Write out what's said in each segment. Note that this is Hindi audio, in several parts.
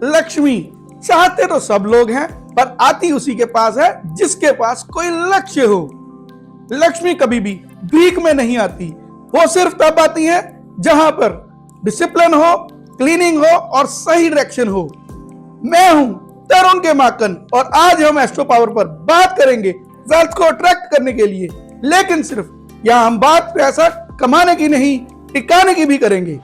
लक्ष्मी चाहते तो सब लोग हैं, पर आती उसी के पास है जिसके पास कोई लक्ष्य हो। लक्ष्मी कभी भी भीख में नहीं आती, वो सिर्फ तब आती है जहां पर डिसिप्लिन हो, क्लीनिंग हो और सही डायरेक्शन हो। मैं हूं तरुण के माकन और आज हम एस्ट्रो पावर पर बात करेंगे वेल्थ को अट्रैक्ट करने के लिए, लेकिन सिर्फ यहां हम बात पैसा कमाने की नहीं, टिकाने की भी करेंगे।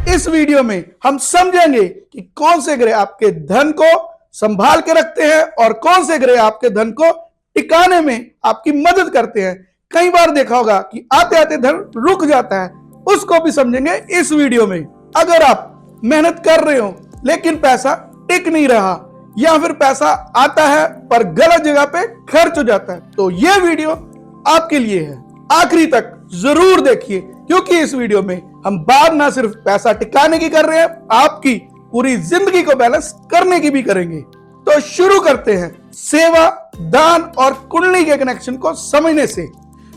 इस वीडियो में हम समझेंगे कि कौन से ग्रह आपके धन को संभाल के रखते हैं और कौन से ग्रह आपके धन को टिकाने में आपकी मदद करते हैं। कई बार देखा होगा कि आते आते धन रुक जाता है, उसको भी समझेंगे इस वीडियो में। अगर आप मेहनत कर रहे हो लेकिन पैसा टिक नहीं रहा, या फिर पैसा आता है पर गलत जगह पे खर्च हो जाता है, तो यह वीडियो आपके लिए है। आखिरी तक जरूर देखिए, क्योंकि इस वीडियो में हम बात ना सिर्फ पैसा टिकाने की कर रहे हैं, आपकी पूरी जिंदगी को बैलेंस करने की भी करेंगे। तो शुरू करते हैं सेवा, दान और कुंडली के कनेक्शन को समझने से।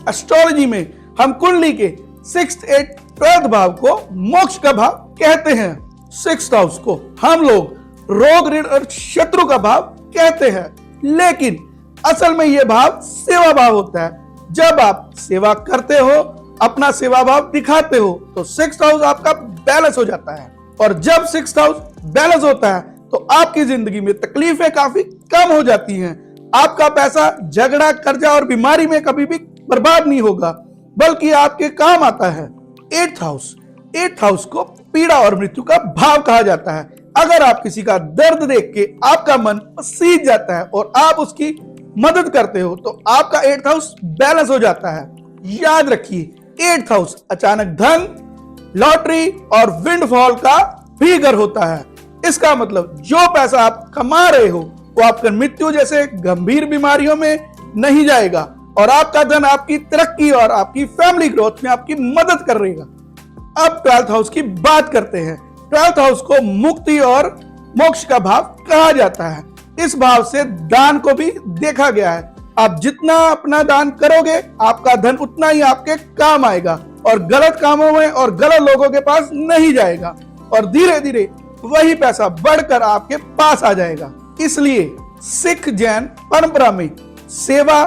एस्ट्रोलॉजी में हम कुंडली के 6th, 8th, 12th भाव को मोक्ष का भाव कहते हैं। 6th हाउस को हम लोग रोग, ऋण और शत्रु का भाव कहते हैं, लेकिन असल में यह भाव सेवा भाव होता है। जब आप सेवा करते हो, अपना सेवा भाव दिखाते हो, तो 6th हाउस आपका बैलेंस हो जाता है। और जब 6th हाउस बैलेंस होता है तो आपकी जिंदगी में तकलीफें काफी कम हो जाती हैं। आपका पैसा झगड़ा, कर्जा और बीमारी में कभी भी बर्बाद नहीं होगा, बल्कि आपके काम आता है। 8th हाउस को पीड़ा और मृत्यु का भाव कहा जाता है। अगर आप किसी का दर्द देख के आपका मन सीज जाता है और आप उसकी मदद करते हो, तो आपका 8th हाउस बैलेंस हो जाता है। याद रखिए, 8th हाउस अचानक धन, लॉटरी और विंडफॉल का भी घर होता है। इसका मतलब जो पैसा आप कमा रहे हो वो आपकी मृत्यु जैसे गंभीर बीमारियों में नहीं जाएगा, और आपका धन आपकी तरक्की और आपकी फैमिली ग्रोथ में आपकी मदद कर रहेगा। अब 12th हाउस की बात करते हैं। 12th हाउस को मुक्ति और मोक्ष का भाव कहा जाता है। इस भाव से दान को भी देखा गया है। आप जितना अपना दान करोगे, आपका धन उतना ही आपके काम आएगा और गलत कामों में और गलत लोगों के पास नहीं जाएगा, और धीरे धीरे वही पैसा बढ़कर आपके पास आ जाएगा। इसलिए सिख जैन परंपरा में सेवा,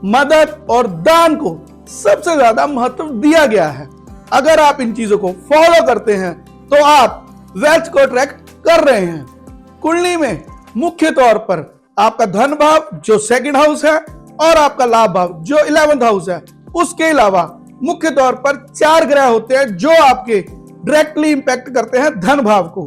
मदद और दान को सबसे ज्यादा महत्व दिया गया है। अगर आप इन चीजों को फॉलो करते हैं तो आप वेल्थ को अट्रैक्ट कर रहे हैं। कुंडली में मुख्य तौर पर आपका धन भाव जो 2nd हाउस है और आपका लाभ भाव जो 11th हाउस है, उसके अलावा मुख्य तौर पर 4 ग्रह होते हैं जो आपके डायरेक्टली इंपैक्ट करते हैं धन भाव को।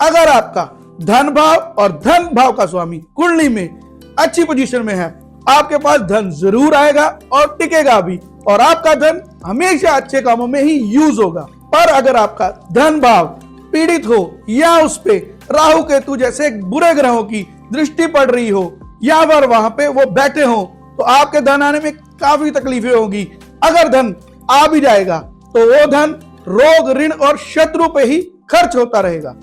अगर आपका धन भाव और धन भाव का स्वामी कुंडली में अच्छी पोजीशन में है, आपके पास धन जरूर आएगा और टिकेगा भी, और आपका धन हमेशा अच्छे कामों में ही यूज होगा। पर अगर आपका धन भाव पीड़ित हो, या उस पे राहु केतु जैसे बुरे ग्रहों की दृष्टि पड़ रही हो, या फिर वहां पे वो बैठे हो, तो आपके धन आने में काफी तकलीफें होगी। अगर धन आ भी जाएगा तो वो धन रोग, ऋण और शत्रु पे ही खर्च होता रहेगा।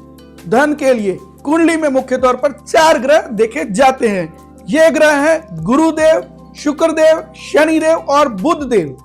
धन के लिए कुंडली में मुख्य तौर पर 4 ग्रह देखे जाते हैं। ये ग्रह हैं गुरुदेव, शुक्रदेव, शनिदेव और बुध देव।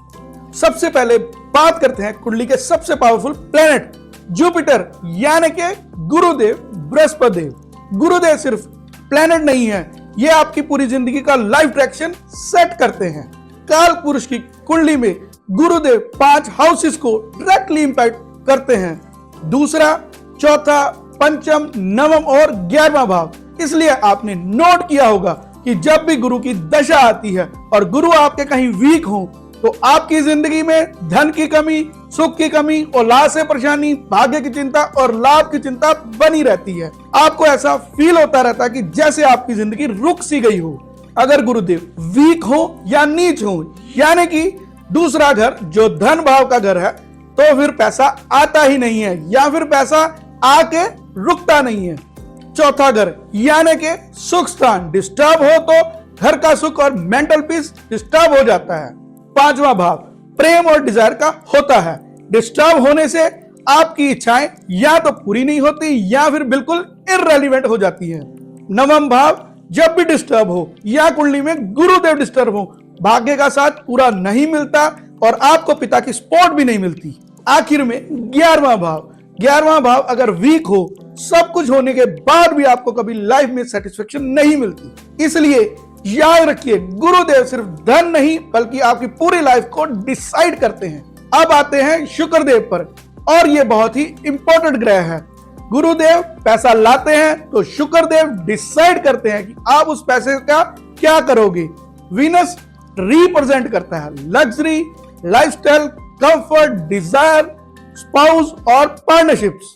सबसे पहले बात करते हैं कुंडली के सबसे पावरफुल प्लेनेट जुपिटर, यानी के गुरुदेव बृहस्पति देव। गुरुदेव सिर्फ प्लेनेट नहीं है, ये आपकी पूरी जिंदगी का लाइफ डायरेक्शन सेट करते हैं। काल पुरुष की कुंडली में गुरुदेव 5 हाउसेस को डायरेक्टली इंपैक्ट करते हैं, 2रा, 4था, 5म, 9म और 11वां भाव। इसलिए आपने नोट किया होगा कि जब भी गुरु की दशा आती है और गुरु आपके कहीं वीक हो, तो आपकी जिंदगी में धन की कमी, सुख की कमी, औलाद से परेशानी, भाग्य की चिंता और लाभ की चिंता बनी रहती है। आपको ऐसा फील होता रहता है कि जैसे आपकी जिंदगी रुक सी गई हो। अगर गुरुदेव वीक हो या नीच हो, यानी कि दूसरा घर जो धन भाव का घर है, तो फिर पैसा आता ही नहीं है, या फिर पैसा आके रुकता नहीं है। चौथा घर यानी कि सुख स्थान डिस्टर्ब हो तो घर का सुख और मेंटल पीस डिस्टर्ब हो जाता है। 5वां भाव प्रेम और डिजायर का होता है। डिस्टर्ब होने से आपकी इच्छाएं या तो पूरी नहीं होती या फिर बिल्कुल इररेलेवेंट हो जाती है। 9वां भाव जब भी डिस्टर्ब हो या कुंडली में गुरुदेव डिस्टर्ब हो, भाग्य का साथ पूरा नहीं मिलता और आपको पिता की सपोर्ट भी नहीं मिलती। आखिर में 11वां भाव, 11वां भाव अगर वीक हो, सब कुछ होने के बाद भी आपको कभी लाइफ में सेटिस्फेक्शन नहीं मिलती। इसलिए याद रखिए, गुरुदेव सिर्फ धन नहीं बल्कि आपकी पूरी लाइफ को डिसाइड करते हैं। अब आते हैं शुक्रदेव पर, और ये बहुत ही इंपॉर्टेंट ग्रह है। गुरुदेव पैसा लाते हैं तो शुक्रदेव डिसाइड करते हैं कि आप उस पैसे का क्या करोगे। वीनस रिप्रेजेंट करता है luxury, lifestyle, comfort, desire, spouse और पार्टनरशिप्स।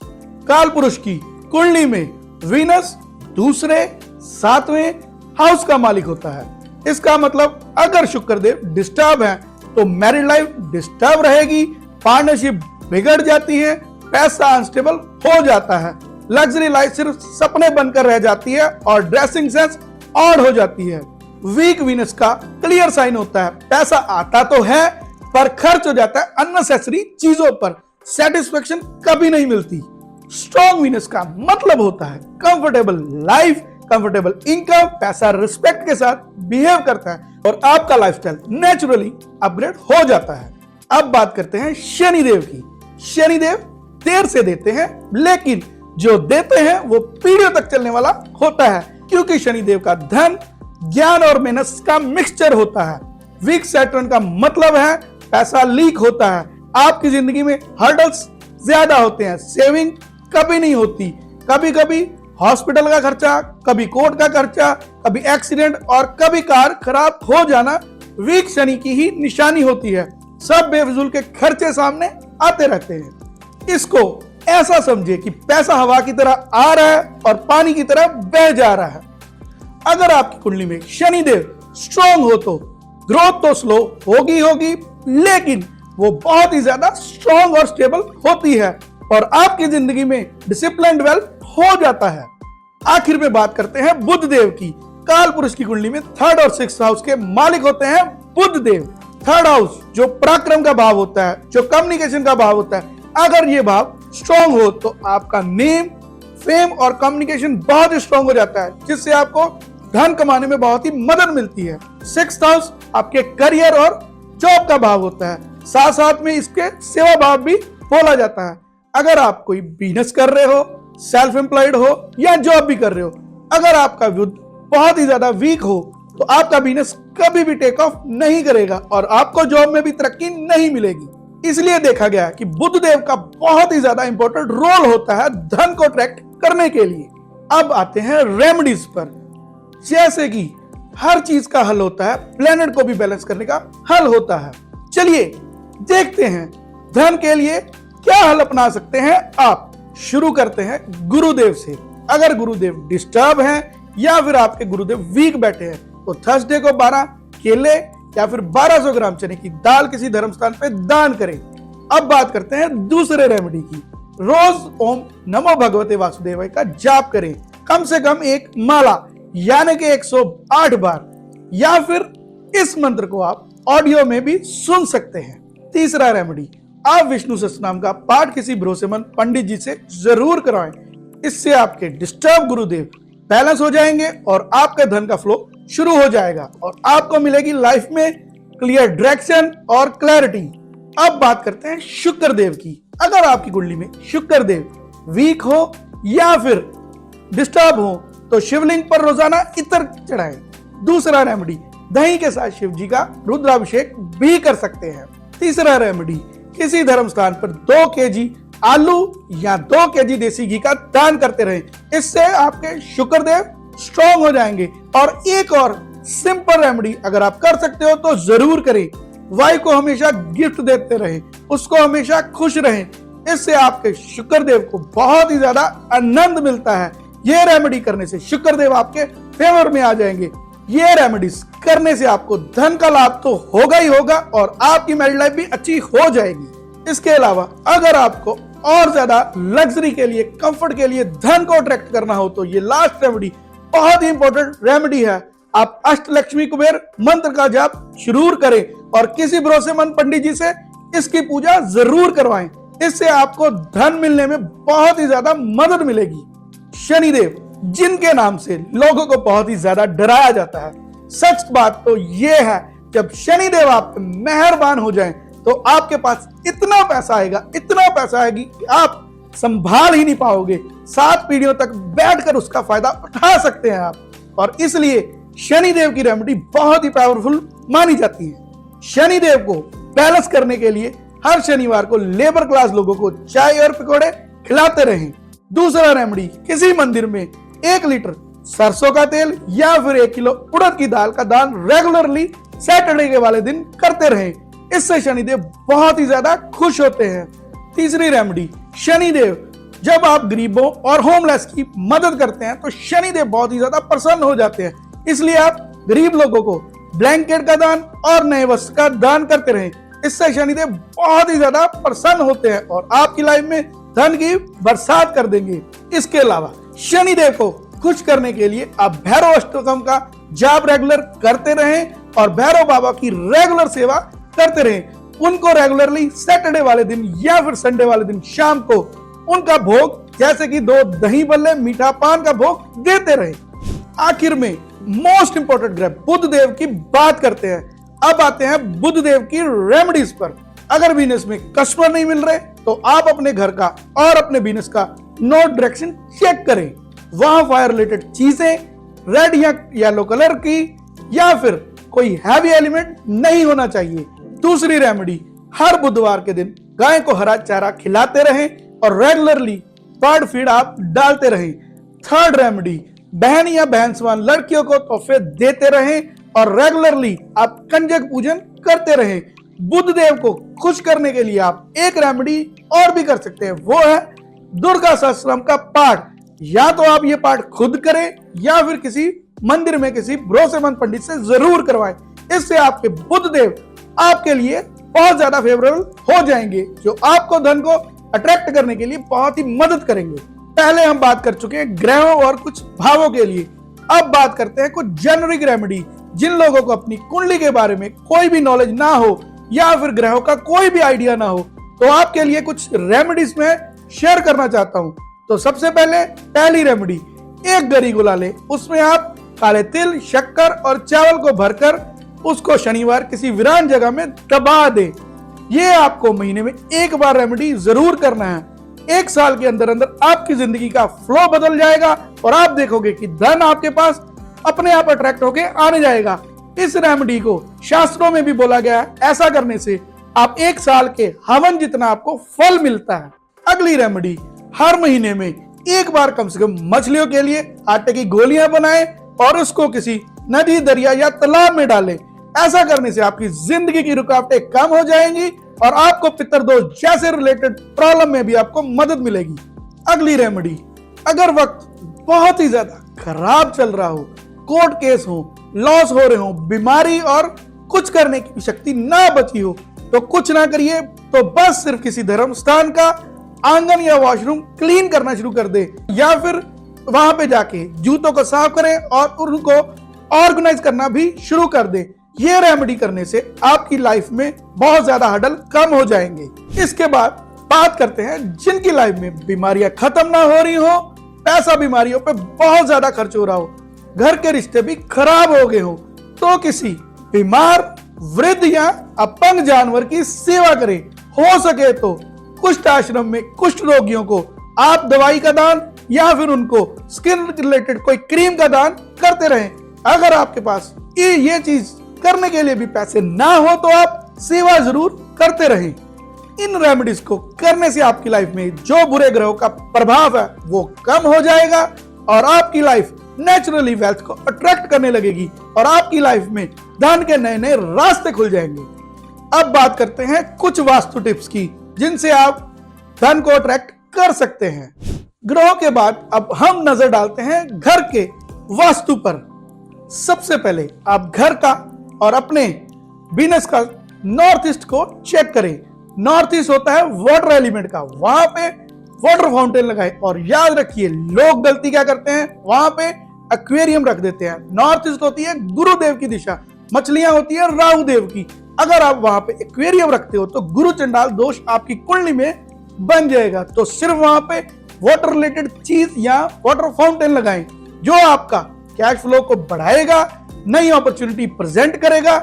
काल पुरुष की कुंडली में वीनस दूसरे 7वें हाउस का मालिक होता है। इसका मतलब अगर शुक्रदेव डिस्टर्ब है तो मैरिड लाइफ डिस्टर्ब रहेगी, पार्टनरशिप बिगड़ जाती है, पैसा अनस्टेबल हो जाता है, लग्जरी लाइफ सिर्फ सपने बनकर रह जाती है और ड्रेसिंग सेंस ऑड हो जाती है। वीक वीनस का क्लियर साइन होता है, पैसा आता तो है पर खर्च हो जाता है अननेसेसरी चीजों पर, सेटिस्फेक्शन कभी नहीं मिलती। स्ट्रॉन्ग वीनस का मतलब होता है कंफर्टेबल लाइफ, कंफर्टेबल इनकम, पैसा रिस्पेक्ट के साथ बिहेव करता है और आपका लाइफस्टाइल नेचुरली अपग्रेड हो जाता है। अब बात करते हैं शनिदेव की। शनिदेव देर से देते हैं, लेकिन जो देते हैं वो पीढ़ियों तक चलने वाला होता है, क्योंकि शनिदेव का धन ज्ञान और मेहनत का मिक्सचर होता है। वीक सैटर्न का मतलब है पैसा लीक होता है, आपकी जिंदगी में हर्डल्स ज्यादा होते हैं, सेविंग कभी नहीं होती, कभी कभी हॉस्पिटल का खर्चा, कभी कोर्ट का खर्चा, कभी एक्सीडेंट और कभी कार खराब हो जाना वीक शनि की ही निशानी होती है। सब बेफिजूल के खर्चे सामने आते रहते हैं। इसको ऐसा समझे कि पैसा हवा की तरह आ रहा है और पानी की तरह बह जा रहा है। अगर आपकी कुंडली में शनिदेव स्ट्रॉन्ग हो तो ग्रोथ तो स्लो होगी, लेकिन वो बहुत ही ज्यादा स्ट्रॉन्ग और स्टेबल होती है और आपकी जिंदगी में डिसिप्लिन डेवलप हो जाता है। आखिर में बात करते हैं बुध देव की। काल पुरुष की कुंडली में 3rd और 6th हाउस के मालिक होते हैं बुध देव। 3rd हाउस जो पराक्रम का भाव होता है, जो कम्युनिकेशन का भाव होता है, अगर ये भाव स्ट्रॉन्ग हो तो आपका नेम, फेम और कम्युनिकेशन बहुत स्ट्रॉन्ग हो जाता है, जिससे आपको धन कमाने में बहुत ही मदद मिलती है। 6th हाउस आपके करियर और जॉब का भाव होता है, साथ साथ में इसके सेवा भाव भी बोला जाता है। अगर आप कोई बिजनेस कर रहे हो, सेल्फ एम्प्लॉयड हो या जॉब भी कर रहे हो, अगर आपका बुध बहुत ही ज्यादा वीक हो तो आपका बिजनेस कभी भी टेक ऑफ नहीं करेगा और आपको जॉब में भी तरक्की नहीं मिलेगी। इसलिए देखा गया कि बुध देव का बहुत ही ज्यादा इंपॉर्टेंट रोल होता है धन को अट्रैक्ट करने के लिए। अब आते हैं रेमेडीज पर। जैसे कि हर चीज का हल होता है, प्लेनेट को भी बैलेंस करने का हल होता है। चलिए देखते हैं धन के लिए क्या हल अपना सकते हैं आप। शुरू करते हैं गुरुदेव से। अगर गुरुदेव डिस्टर्ब हैं या फिर आपके गुरुदेव वीक बैठे हैं तो थर्सडे को 12 केले या फिर 1200 ग्राम चने की दाल किसी धर्म स्थान पे दान करें। अब बात करते हैं दूसरे रेमेडी की। रोज ओम नमो भगवते वासुदेवाय का जाप करें, कम से कम एक माला यानी कि 108 बार, या फिर इस मंत्र को आप ऑडियो में भी सुन सकते हैं। तीसरा रेमेडी, आप विष्णु सहस्त्रनाम का पाठ किसी भरोसेमंद पंडित जी से जरूर कराएं। इससे आपके डिस्टर्ब गुरुदेव बैलेंस हो जाएंगे और आपके धन का फ्लो शुरू हो जाएगा और आपको मिलेगी लाइफ में क्लियर डायरेक्शन और क्लैरिटी। अब बात करते हैं शुक्रदेव की। अगर आपकी कुंडली में शुक्रदेव वीक हो या फिर डिस्टर्ब हो तो शिवलिंग पर रोजाना इत्र चढ़ाएं। दूसरा रेमेडी, दही के साथ शिव जी का रुद्राभिषेक भी कर सकते हैं। तीसरा रेमेडी, किसी धर्म स्थान पर 2 केजी आलू या 2 केजी देसी घी का दान करते रहें। इससे आपके शुक्रदेव स्ट्रॉन्ग हो जाएंगे। और एक और सिंपल रेमेडी अगर आप कर सकते हो तो जरूर करें। वाइफ को हमेशा गिफ्ट देते रहें, उसको हमेशा खुश रहें। इससे आपके शुक्रदेव को बहुत ही ज्यादा आनंद मिलता है। ये रेमेडी करने से शुक्रदेव आपके फेवर में आ जाएंगे। ये रेमेडीज करने से आपको धन का लाभ तो होगा ही होगा और आपकी मैरिड लाइफ भी अच्छी हो जाएगी। इसके अलावा अगर आपको और ज्यादा लग्जरी के लिए, कंफर्ट के लिए धन को अट्रैक्ट करना हो तो ये लास्ट रेमेडी बहुत ही इंपॉर्टेंट रेमेडी है। आप अष्टलक्ष्मी कुबेर मंत्र का जाप जरूर करें और किसी भरोसेमंद पंडित जी से इसकी पूजा जरूर करवाएं। इससे आपको धन मिलने में बहुत ही ज्यादा मदद मिलेगी। शनिदेव जिनके नाम से लोगों को बहुत ही ज्यादा डराया जाता है, सच बात तो यह है जब शनिदेव आप पे मेहरबान हो जाएं तो आपके पास इतना पैसा आएगा कि आप संभाल ही नहीं पाओगे। 7 पीढ़ियों तक बैठकर उसका फायदा उठा सकते हैं आप। और इसलिए शनिदेव की रेमेडी बहुत ही पावरफुल मानी जाती है। शनिदेव को बैलेंस करने के लिए हर शनिवार को लेबर क्लास लोगों को चाय और पकौड़े खिलाते रहें। दूसरा रेमेडी, किसी मंदिर में 1 लीटर सरसों का तेल या फिर 1 किलो उड़द की दाल का दान रेगुलरली सैटरडे के वाले दिन करते रहें। इससे शनिदेव बहुत ही ज्यादा खुश होते हैं। तीसरी रेमेडी, शनिदेव जब आप गरीबों और होमलेस की मदद करते हैं तो शनिदेव बहुत ही ज्यादा प्रसन्न हो जाते हैं। इसलिए आप गरीब लोगों को ब्लैंकेट का दान और नए वस्त्र का दान करते रहें। इससे शनिदेव बहुत ही ज्यादा प्रसन्न होते हैं और आपकी लाइफ में धन की बरसात कर देंगे। इसके अलावा शनिदेव को खुश करने के लिए आप भैरव अष्टकम का जाप रेगुलर करते रहें और भैरव बाबा की रेगुलर सेवा करते रहें। उनको रेगुलरली सैटरडे वाले दिन या फिर संडे वाले दिन शाम को उनका भोग, जैसे कि 2 दही बल्ले मीठा पान का भोग देते रहे। आखिर में मोस्ट इंपोर्टेंट ग्रह बुध देव की बात करते हैं। अब आते हैं बुध देव की रेमेडीज पर। अगर बिजनेस में कस्टमर नहीं मिल रहे तो आप अपने घर का और अपने बिजनेस का नोट डायरेक्शन चेक करें। वहां फायर रिलेटेड चीजें रेड या येलो कलर की या फिर कोई हैवी एलिमेंट नहीं होना चाहिए। दूसरी रेमेडी, हर बुधवार के दिन गाय को हरा चारा खिलाते रहें और रेगुलरली बर्ड फीड आप डालते रहें। थर्ड रेमेडी, बहन या बहन समान लड़कियों को तोहफे देते रहें और रेगुलरली आप कंजक पूजन करते रहें। बुध देव को खुश करने के लिए आप एक रेमेडी और भी कर सकते हैं, वो है दुर्गा सहस्त्रनाम का पाठ। या तो आप ये पाठ खुद करें या फिर किसी मंदिर में किसी भरोसेमंद पंडित से जरूर करवाएं। इससे आपके बुध देव आपके लिए बहुत ज्यादा फेवरेबल हो जाएंगे, जो आपको धन को अट्रैक्ट करने के लिए बहुत ही मदद करेंगे। पहले हम बात कर चुके हैं ग्रहों और कुछ भावों के लिए। अब बात करते हैं कुछ जेनरिक रेमेडी। जिन लोगों को अपनी कुंडली के बारे में कोई भी नॉलेज ना हो या फिर ग्रहों का कोई भी आइडिया ना हो, तो आपके लिए कुछ रेमेडीज में शेयर करना चाहता हूं। तो सबसे पहली रेमेडी, 1 गरी गुला ले, उसमें आप काले तिल, शक्कर और चावल को भरकर उसको शनिवार किसी वीरान जगह में दबा दे। ये आपको महीने में 1 बार रेमेडी जरूर करना है। 1 साल के अंदर अंदर आपकी जिंदगी का फ्लो बदल जाएगा और आप देखोगे कि धन आपके पास अपने आप अट्रैक्ट होके आने जाएगा। इस रेमेडी को शास्त्रों में भी बोला गया है, ऐसा करने से आप 1 साल के हवन जितना आपको फल मिलता है। अगली रेमेडी, हर महीने में 1 बार कम से कम मछलियों के लिए आटे की गोलियां बनाएं और उसको किसी नदी, दरिया या तालाब में डालें। ऐसा करने से आपकी जिंदगी की रुकावटें कम हो जाएंगी और आपको पितृदोष जैसे रिलेटेड प्रॉब्लम में भी आपको मदद मिलेगी। अगली रेमेडी, अगर वक्त बहुत ही ज्यादा खराब चल रहा हो, कोर्ट केस हो, लॉस हो रहे हो, बीमारी और कुछ करने की शक्ति ना बची हो, तो कुछ ना करिए, तो बस सिर्फ किसी धर्म स्थान का आंगन या वॉशरूम क्लीन करना शुरू कर दे या फिर वहां पे जाके जूतों को साफ करें और उनको ऑर्गेनाइज करना भी शुरू कर दे। ये रेमेडी करने से आपकी लाइफ में बहुत ज्यादा हर्डल कम हो जाएंगे। इसके बाद बात करते हैं जिनकी लाइफ में बीमारियां खत्म ना हो रही हो, पैसा बीमारियों पे बहुत ज्यादा खर्च हो रहा हो, घर के रिश्ते भी खराब हो गए हो, तो किसी बीमार, वृद्ध या अपंग जानवर की सेवा करें। हो सके तो कुष्ठ आश्रम में कुष्ठ रोगियों को आप दवाई का दान या फिर उनको स्किन रिलेटेड कोई क्रीम का दान करते रहें। अगर आपके पास ये चीज करने के लिए भी पैसे ना हो तो आप सेवा जरूर करते रहें। इन रेमेडीज को करने से आपकी लाइफ में जो बुरे ग्रहों का प्रभाव है वो कम हो जाएगा और आपकी लाइफ नेचुरली वेल्थ को अट्रैक्ट करने लगेगी और आपकी लाइफ में धन के नए नए रास्ते खुल जाएंगे। अब बात करते हैं कुछ वास्तु टिप्स की जिनसे आप धन को अट्रैक्ट कर सकते हैं। ग्रहों के बाद अब हम नजर डालते हैं घर के वास्तु पर। सबसे पहले आप घर का और अपने बिजनेस का नॉर्थ ईस्ट को चेक करें। नॉर्थ ईस्ट होता है वाटर एलिमेंट का, वहां पे वाटर फाउंटेन लगाएं और याद रखिए लोग गलती क्या करते हैं, वहां पे एक्वेरियम रख देते हैं। नॉर्थ ईस्ट होती है गुरुदेव की दिशा, मछलियां होती है राहु देव की। अगर आप वहां पे एक्वेरियम रखते हो तो गुरु चंडाल दोष आपकी कुंडली में बन जाएगा। तो सिर्फ वहां पे वाटर रिलेटेड चीज या वाटर फाउंटेन लगाएं जो आपका कैश फ्लो को बढ़ाएगा, नई अपॉर्चुनिटी प्रेजेंट करेगा।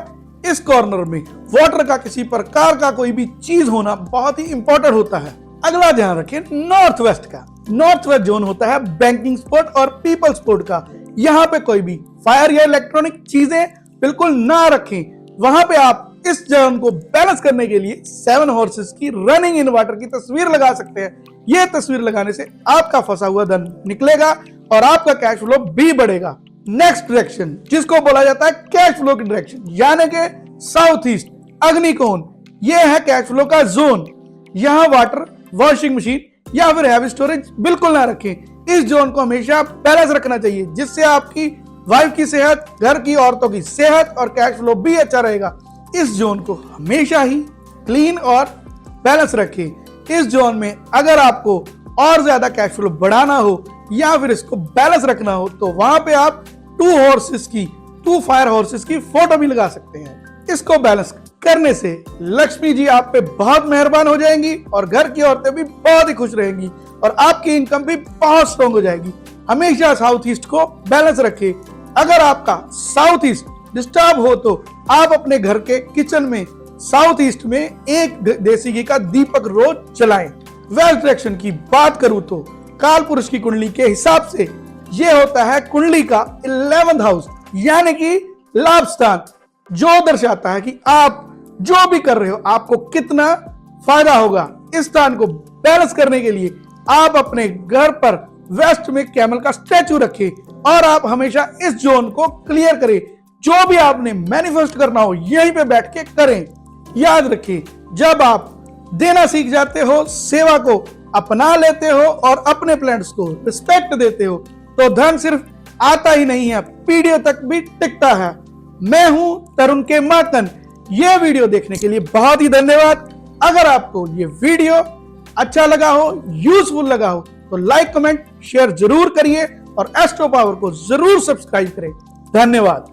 इस कॉर्नर में वाटर का किसी प्रकार का कोई भी चीज होना बहुत ही इंपॉर्टेंट होता है। अगला ध्यान रखें नॉर्थ वेस्ट का। नॉर्थ वेस्ट जोन होता है बैंकिंग स्पोर्ट और पीपल स्पोर्ट का। यहाँ पे कोई भी फायर या इलेक्ट्रॉनिक चीजें बिल्कुल ना रखें। वहां पे आप इस जोन को बैलेंस करने के लिए 7 हॉर्सेस की रनिंग इन वाटर की तस्वीर लगा सकते हैं। यह तस्वीर लगाने से आपका फंसा हुआ धन निकलेगा और आपका कैश फ्लो भी बढ़ेगा। नेक्स्ट डायरेक्शन जिसको बोला जाता है कैश फ्लो की डायरेक्शन, यानी कि साउथ ईस्ट अग्निकोण, यह है कैश फ्लो का जोन। यहाँ वाटर, वॉशिंग मशीन या फिर हैवी स्टोरेज बिल्कुल ना रखें। इस जोन को हमेशा बैलेंस रखना चाहिए, जिससे आपकी वाइफ की सेहत, घर की औरतों की सेहत और कैश फ्लो भी अच्छा रहेगा। इस जोन को हमेशा ही क्लीन और बैलेंस रखें। इस जोन में अगर आपको और ज्यादा कैश फ्लो बढ़ाना हो या फिर इसको बैलेंस रखना हो तो वहां पे आप 2 फायर हॉर्सेस की फोटो भी लगा सकते हैं। इसको बैलेंस करने से लक्ष्मी जी आप पे बहुत मेहरबान हो जाएंगी और घर की औरतें भी बहुत ही खुश रहेंगी और आपकी इनकम भी बहुत स्ट्रॉन्ग हो जाएगी। हमेशा साउथ ईस्ट को बैलेंस रखें। अगर आपका साउथ ईस्ट डिस्टर्ब हो तो आप अपने घर के किचन में साउथ ईस्ट में एक देसी घी का दीपक रोज जलाएं। वेल्थ डायरेक्शन की बात करूं तो काल पुरुष की कुंडली के हिसाब से यह होता है कुंडली का 11th हाउस, यानी कि लाभ स्थान, जो दर्शाता है कि आप जो भी कर रहे हो आपको कितना फायदा होगा। इस स्थान को बैलेंस करने के लिए आप अपने घर पर वेस्ट में कैमल का स्टैचू रखें और आप हमेशा इस जोन को क्लियर करें। जो भी आपने मैनिफेस्ट करना हो यहीं पे बैठ के करें। याद रखिए, जब आप देना सीख जाते हो, सेवा को अपना लेते हो और अपने प्लान्स को रिस्पेक्ट देते हो तो धन सिर्फ आता ही नहीं है, पीढ़ियों तक भी टिकता है। मैं हूं तरुण के मातन। यह वीडियो देखने के लिए बहुत ही धन्यवाद। अगर आपको ये वीडियो अच्छा लगा हो, यूजफुल लगा हो तो लाइक, कमेंट, शेयर जरूर करिए और एस्ट्रो पावर को जरूर सब्सक्राइब करें। धन्यवाद।